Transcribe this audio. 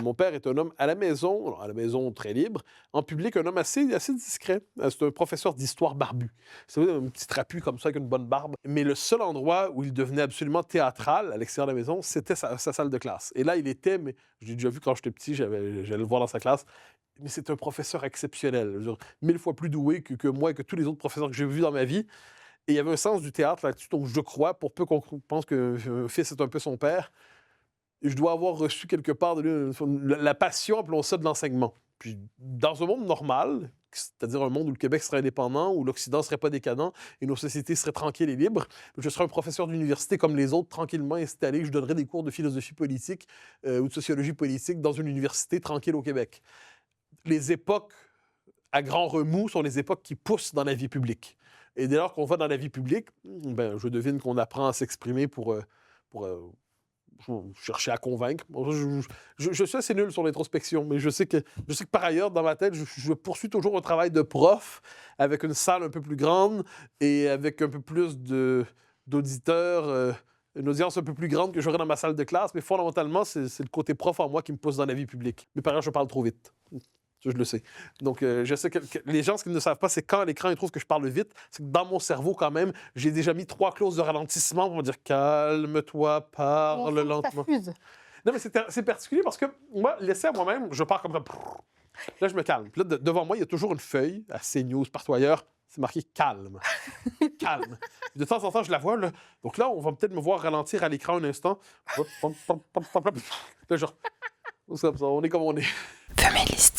Mon père est un homme à la maison très libre, en public, un homme assez discret. C'est un professeur d'histoire barbu. C'est un petit trapu comme ça avec une bonne barbe. Mais le seul endroit où il devenait absolument théâtral à l'extérieur de la maison, c'était sa salle de classe. Et là, il était, mais je l'ai déjà vu quand j'étais petit, j'allais le voir dans sa classe. Mais c'est un professeur exceptionnel, je veux dire, 1000 fois plus doué que moi et que tous les autres professeurs que j'ai vus dans ma vie. Et il y avait un sens du théâtre là-dessus, donc je crois, pour peu qu'on pense qu'un fils est un peu son père, je dois avoir reçu quelque part de lui la passion, appelons ça, de l'enseignement. Puis dans un monde normal, c'est-à-dire un monde où le Québec serait indépendant, où l'Occident serait pas décadent et nos sociétés seraient tranquilles et libres, je serais un professeur d'université comme les autres, tranquillement installé. Je donnerais des cours de philosophie politique ou de sociologie politique dans une université tranquille au Québec. Les époques à grand remous sont les époques qui poussent dans la vie publique. Et dès lors qu'on va dans la vie publique, ben, je devine qu'on apprend à s'exprimer pour chercher à convaincre. Bon, je suis assez nul sur l'introspection, mais je sais que par ailleurs, dans ma tête, je poursuis toujours un travail de prof avec une salle un peu plus grande et avec un peu plus d'auditeurs, une audience un peu plus grande que j'aurais dans ma salle de classe. Mais fondamentalement, c'est le côté prof en moi qui me pousse dans la vie publique. Mais par ailleurs, je parle trop vite. Ça, je le sais. Donc, je sais que les gens, ce qu'ils ne savent pas, c'est quand à l'écran, ils trouvent que je parle vite, c'est que dans mon cerveau, quand même, j'ai déjà mis 3 clauses de ralentissement pour me dire calme-toi, On parle sent que ça lentement. fuse. Non, mais c'est particulier parce que moi, laissé à moi-même, je pars comme ça. Là, je me calme. Puis là, devant moi, il y a toujours une feuille à CNews, partout ailleurs. C'est marqué calme. Calme. De temps en temps, je la vois. Là. Donc là, on va peut-être me voir ralentir à l'écran un instant. Là, genre, c'est comme ça, on est comme on est. Feministe.